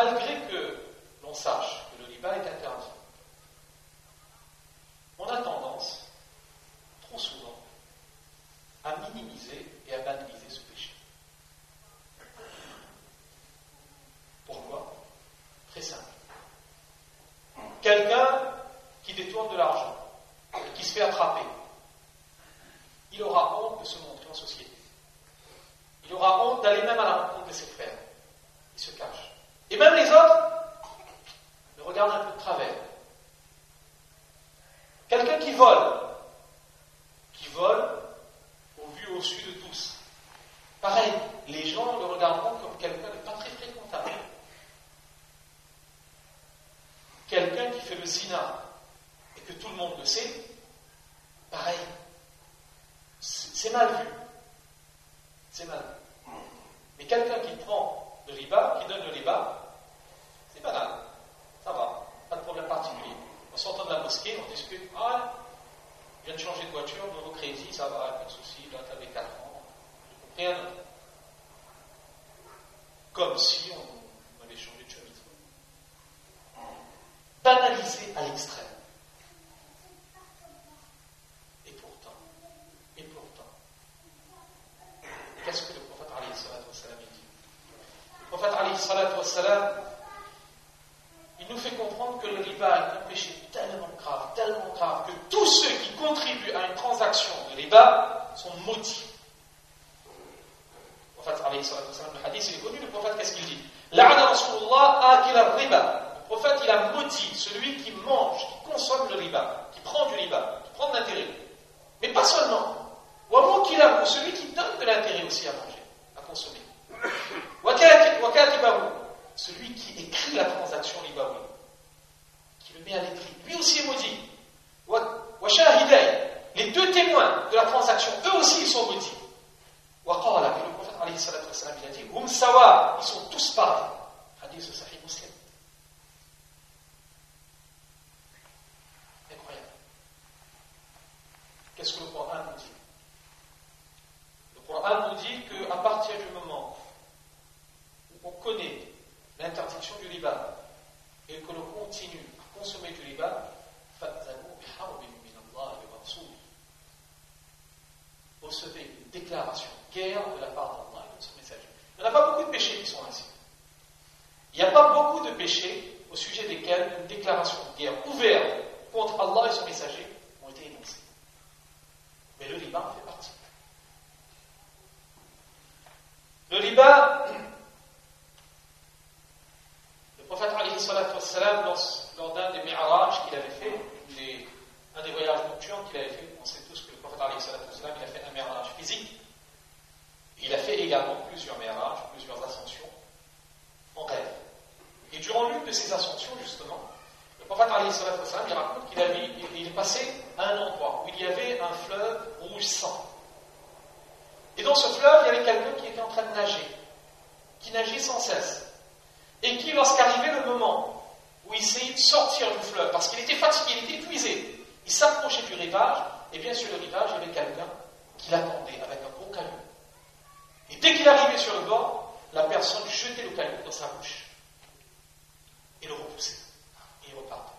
malgré que l'on sache que le riba est interdit, on a tendance, trop souvent, à minimiser et à banaliser ce péché. Pourquoi? Très simple. Quelqu'un qui détourne de l'argent, qui se fait attraper, il aura honte de se montrer en société. Il aura honte d'aller même à la rencontre de ses frères. Il se cache. Et même les autres le regardent un peu de travers. Quelqu'un qui vole au vu au su de tous. Pareil, les gens le regarderont comme quelqu'un de pas très fréquentable. Quelqu'un qui fait le zina et que tout le monde le sait, pareil, c'est mal vu. C'est mal vu. Mais quelqu'un qui prend le riba, qui donne le riba, c'est banal. Ça va, pas de problème particulier. En sortant de la mosquée, on discute. Ah, je viens de changer de voiture, nouveau crédit, ça va, pas de souci, là, t'avais 4 ans. Rien d'autre. Comme si on avait changé de chemise. Banalisé à l'extrême. Et pourtant, qu'est-ce que le prophète alayhi salatu wassalam dit? Le prophète alayhi salatu wassalam, il nous fait comprendre que le riba est un péché tellement grave, que tous ceux qui contribuent à une transaction de riba sont maudits. Le prophète alayhi salatu wassalam, le hadith, il est connu, le prophète, qu'est-ce qu'il dit? La'ana Rasulullah akil al-riba. Le prophète, il a maudit celui qui mange, qui consomme le riba, qui prend du riba, qui prend de l'intérêt. Mais pas seulement. Ou celui qui donne de l'intérêt aussi à manger, à consommer. Celui qui écrit la transaction ribawi, qui le met à l'écrit, lui aussi est maudit. Les deux témoins de la transaction, eux aussi ils sont maudits. Et le prophète alayhi salatu wassalam, il a dit, hum sawa, ils sont tous pareils. Hadith de Sahih Muslim. Incroyable. Qu'est-ce que le Coran nous dit? Le Coran nous dit qu'à partir du moment où on connaît l'interdiction du riba et que l'on continue à consommer du riba, recevez une déclaration, guerre de la part d'Allah et de son messager. Il n'y en a pas beaucoup de péchés qui sont ainsi. Il n'y a pas beaucoup de péchés au sujet desquels une déclaration de guerre ouverte contre Allah et son messager ont été énoncées. Mais le riba en fait partie. Le riba, le prophète alayhi salatu wassalam, lors d'un des mi'raj qu'il avait fait, un des voyages nocturnes qu'il avait fait, on sait tous que le prophète alayhi salatu wassalam, il a fait un mi'raj physique, il a fait également plusieurs mi'raj, plusieurs ascensions en rêve. Et durant l'une de ces ascensions, justement, le prophète alayhi salatu wassalam, il raconte qu'il est passé à un endroit où il y avait un fleuve rouge sang. Et dans ce fleuve, il y avait quelqu'un qui était en train de nager, qui nageait sans cesse. Et qui, lorsqu'arrivait le moment où il essayait de sortir du fleuve, parce qu'il était fatigué, il était épuisé, il s'approchait du rivage, et bien sur le rivage, il y avait quelqu'un qui l'attendait avec un gros caillou. Et dès qu'il arrivait sur le bord, la personne jetait le caillou dans sa bouche et le repoussait. Et il repartait.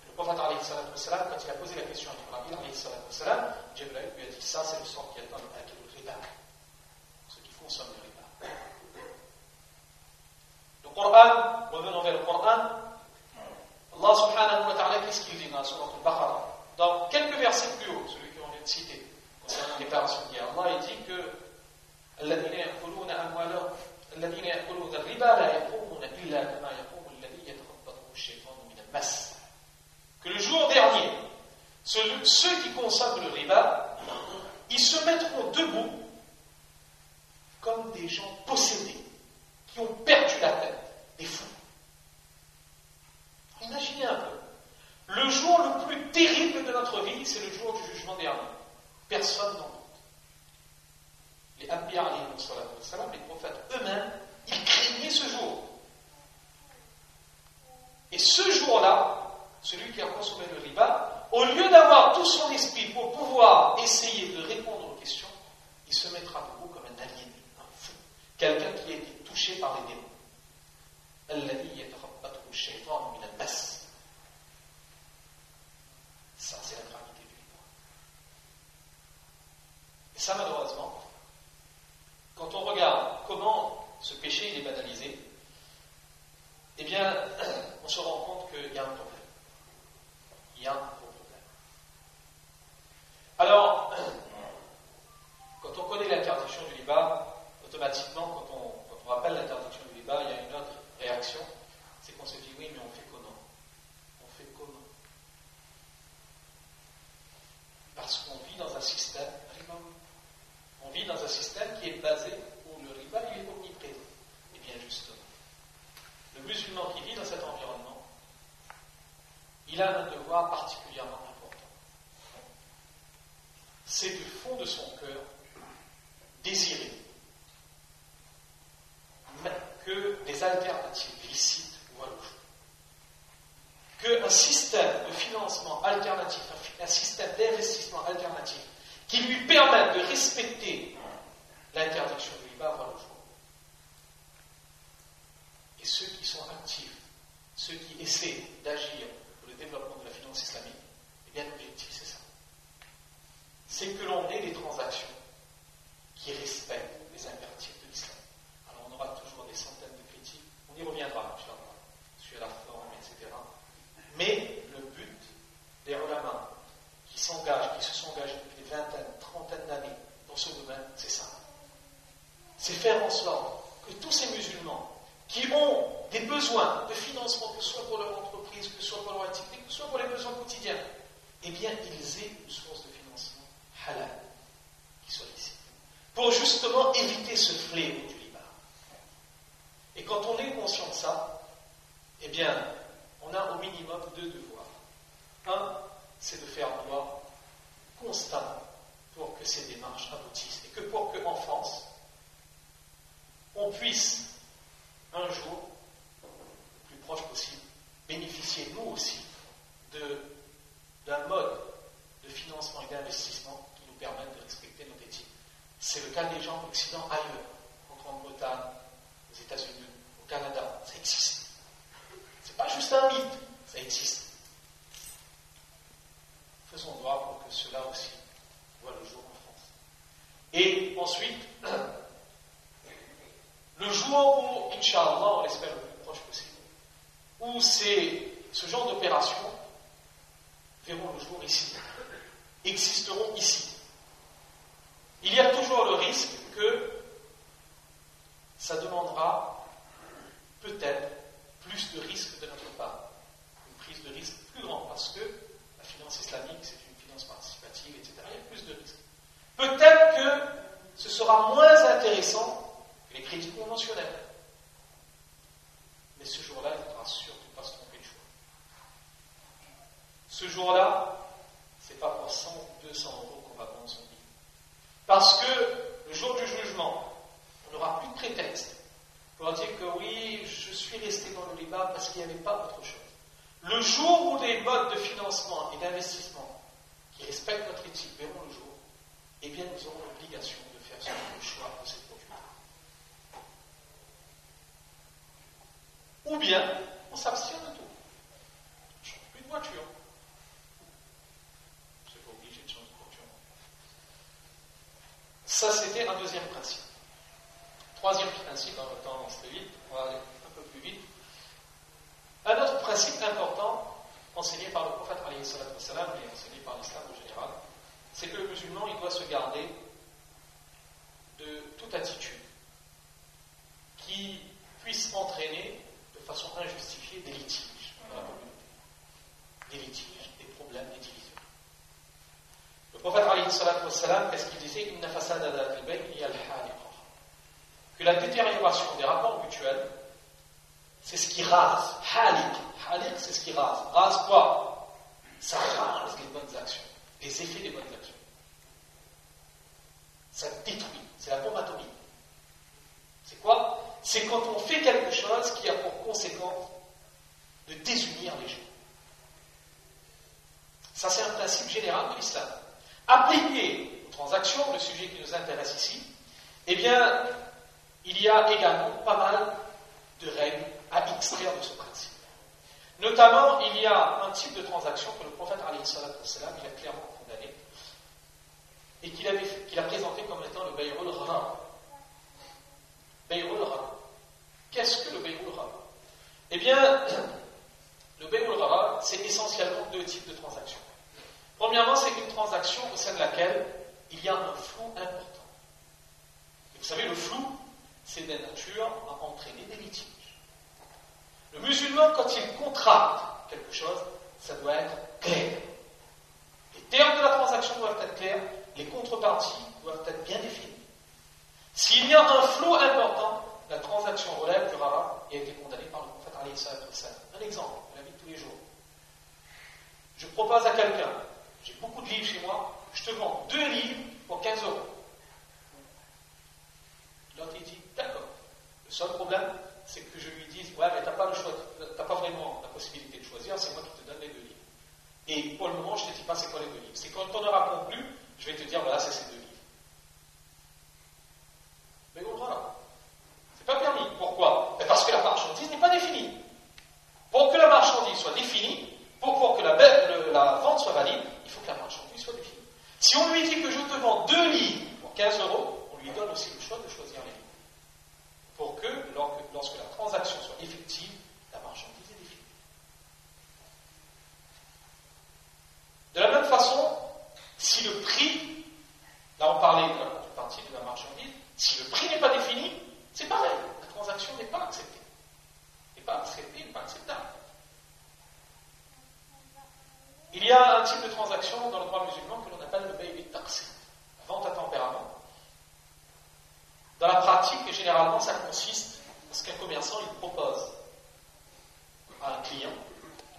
Le prophète alayhi salatu wassalam, quand il a posé la question à Jibril alayhi salatu wassalam, Jibril lui a dit, ça c'est le sort qui attend avec le riba. Ceux qui consomment le riba. Le Coran, revenons vers le Coran, Allah subhanahu wa ta'ala, qu'est-ce qu'il dit dans la sourate Al-Baqarah? Dans quelques versets plus haut, celui qu'on vient de citer, concernant la déclaration de guerre, Allah il dit que الذين يأكلون الربا لا يقومون إلا كما يقوم الذي يتخبطه الشيطان من المس. Que le jour dernier, ceux qui consomment le riba, ils se mettront debout comme des gens possédés, qui ont perdu la tête, des fous. Imaginez un peu. Le jour le plus terrible de notre vie, c'est le jour du jugement dernier. Personne n'en doute. Les Anbiya, les prophètes eux-mêmes, ils craignaient ce jour. musulman qui vit dans cet environnement, il a un devoir particulièrement important. C'est du fond de son cœur désirer que des alternatives licites voient le jour. Qu'un système de financement alternatif, un système d'investissement alternatif qui lui permette de respecter l'interdiction du riba voit le jour. Et ceux qui sont actifs, ceux qui essaient d'agir pour le développement de la finance islamique, eh bien l'objectif c'est ça. C'est que l'on ait des transactions qui respectent les impératifs de l'islam. Alors on aura toujours des centaines de critiques, on y reviendra, sur la forme, etc. Mais le but des ulama qui s'engagent, qui se sont engagés depuis des vingtaines, trentaines d'années dans ce domaine, c'est ça. C'est faire en sorte que tous ces musulmans qui ont des besoins de financement, que ce soit pour leur entreprise, que ce soit pour leur activité, que ce soit pour les besoins quotidiens, eh bien, ils aient une source de financement halal qui soit ici. Pour justement éviter ce fléau du riba. Et quand on est conscient de ça, eh bien, on a au minimum deux devoirs. Un, c'est de faire droit constamment pour que ces démarches aboutissent. Et que pour qu'en France, on puisse un jour, le plus proche possible, bénéficier nous aussi d'un mode de financement et d'investissement qui nous permette de respecter notre éthique. C'est le cas des gens d'Occident ailleurs, en Grande-Bretagne, aux États-Unis, au Canada, ça existe. C'est pas juste un mythe, ça existe. Faisons droit pour que cela aussi voit le jour en France. Et ensuite, le jour où, Inch'Allah, on l'espère le plus proche possible, où ce genre d'opérations verront le jour ici, existeront ici. Il y a toujours le risque que ça demandera peut-être plus de risques de notre part, une prise de risque plus grande, parce que la finance islamique, c'est une finance participative, etc. Il y a plus de risques. Peut-être que ce sera moins intéressant que les crédits conventionnels. Mais ce jour-là, il ne faudra surtout pas se tromper de choix. Ce jour-là, ce n'est pas pour 100 ou 200 euros qu'on va vendre son billet. Parce que le jour du jugement, on n'aura plus de prétexte pour dire que oui, je suis resté dans le riba parce qu'il n'y avait pas autre chose. Le jour où des modes de financement et d'investissement qui respectent notre éthique verront le jour, eh bien nous aurons l'obligation de faire le choix de ces produits. Ou bien, on s'abstient de tout. On ne change plus de voiture. C'est pas obligé de changer de voiture. Ça, c'était un deuxième principe. Troisième principe, en même temps, on avance très vite, on va aller un peu plus vite. Un autre principe important, enseigné par le prophète alayhi salatu wassalam et enseigné par l'islam en général, c'est que le musulman, il doit se garder de toute attitude qui puisse entraîner de façon injustifiée des litiges dans la communauté. Des litiges, des problèmes, des divisions. Le prophète alayhi salatu wassalam, qu'est-ce qu'il disait? Inna fasada dhatil bayn hiya al-haliqa. Que la détérioration des rapports mutuels, c'est ce qui rase. Haliq. Haliq, c'est ce qui rase. Rase quoi? Ça rase les bonnes actions, les effets des bonnes actions. Ça détruit. C'est la bombe atomique. C'est quoi? C'est quand on fait quelque chose qui a pour conséquence de désunir les gens. Ça, c'est un principe général de l'islam. Appliqué aux transactions, le sujet qui nous intéresse ici, eh bien, il y a également pas mal de règles à extraire de ce principe. Notamment, il y a un type de transaction que le prophète alayhi salatu wassalam, il a clairement condamné et qu'il a présenté comme étant le bay'ul gharar. Bay'ul gharar. Qu'est-ce que le bay'ul gharar? Eh bien, le bay'ul gharar, c'est essentiellement deux types de transactions. Premièrement, c'est une transaction au sein de laquelle il y a un flou important. Et vous savez, le flou, c'est de nature à entraîner des litiges. Le musulman, quand il contracte quelque chose, ça doit être clair. Les termes de la transaction doivent être clairs, les contreparties doivent être bien définies. S'il y a un flou important, la transaction relève du rara et a été condamnée par le prophète Un exemple, de la vie de tous les jours. Je propose à quelqu'un, j'ai beaucoup de livres chez moi, je te vends 2 livres pour 15 euros. L'autre il dit, d'accord. Le seul problème, c'est que je lui dise, ouais, mais t'as pas le choix, t'as pas vraiment la possibilité de choisir, c'est moi qui te donne les 2 livres. Et pour le moment, je ne te dis pas c'est quoi les 2 livres. C'est quand on aura conclu, je vais te dire, voilà, c'est ces 2 livres. Mais bon, voilà. C'est pas permis. Pourquoi? Parce que la marchandise n'est pas définie. Pour que la marchandise soit définie, pour que la vente soit valide, il faut que la marchandise soit définie. Si on lui dit que je te vends 2 livres pour 15 euros, on lui donne aussi le choix de choisir les livres. Pour que, lorsque la transaction soit effective, la marchandise est définie. De la même façon, si le prix, là on parlait de la contrepartie de la marchandise, si le prix n'est pas défini, c'est pareil, la transaction n'est pas acceptée. N'est pas acceptée, n'est pas acceptable. Il y a un type de transaction dans le droit musulman que l'on appelle le bay' bit-taqsit, la vente à tempérament. Dans la pratique, généralement, ça consiste à ce qu'un commerçant il propose à un client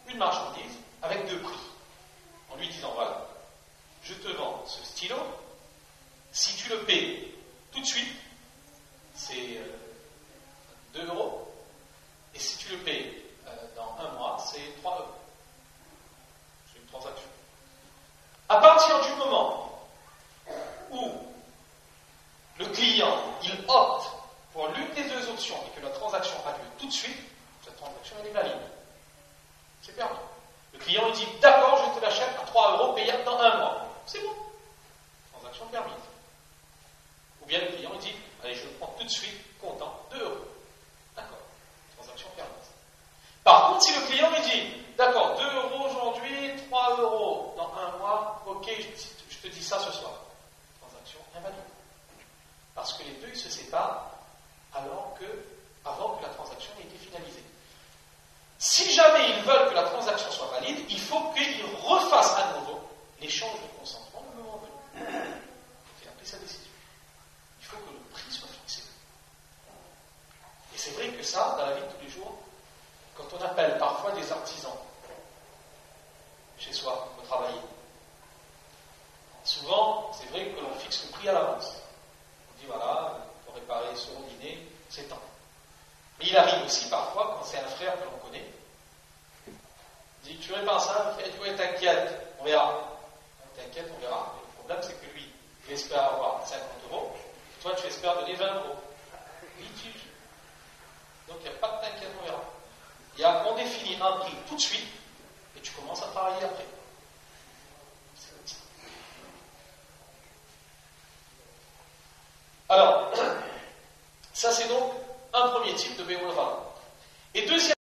une marchandise avec 2 prix, en lui disant, voilà, je te vends ce stylo, si tu le payes tout de suite, c'est 2 euros, et si tu le payes dans 1 mois, c'est 3 euros. C'est une transaction. À partir du moment où le client, il opte pour l'une des 2 options et que la transaction a lieu tout de suite, cette transaction elle est valide. C'est permis. Le client il dit, d'accord, je te l'achète à 3 euros payable dans 1 mois. C'est bon. Transaction permise. Ou bien le client il dit, allez, je le prends tout de suite, comptant 2 euros. D'accord. Transaction permise. Par contre, si le client il dit, d'accord, 2 euros aujourd'hui, 3 euros dans 1 mois, ok, je te dis ça ce soir. Transaction invalide. Parce que les 2 ils se séparent avant que la transaction ait été finalisée. Si jamais ils veulent que la transaction soit valide, il faut qu'ils refassent à nouveau l'échange de consentement le moment venu. Il a pris sa décision. Il faut que le prix soit fixé. Et c'est vrai que ça, dans la vie de tous les jours, quand on appelle parfois des artisans chez soi pour travailler, souvent, c'est vrai que l'on fixe le prix à l'avance. On dit voilà, pour réparer ce robinet, c'est tant. Mais il arrive aussi parfois, quand c'est un frère que l'on connaît, il dit tu répares ça, il fait ouais, t'inquiète, on verra. T'inquiète, on verra. Mais le problème, c'est que lui, il espère avoir 50 euros, et toi, tu espères donner 20 euros. Litige. Donc, il n'y a pas de t'inquiète, on verra. On définit un prix tout de suite, et tu commences à travailler après. C'est comme ça. Alors, ça c'est donc un premier type de béoul. Et deuxième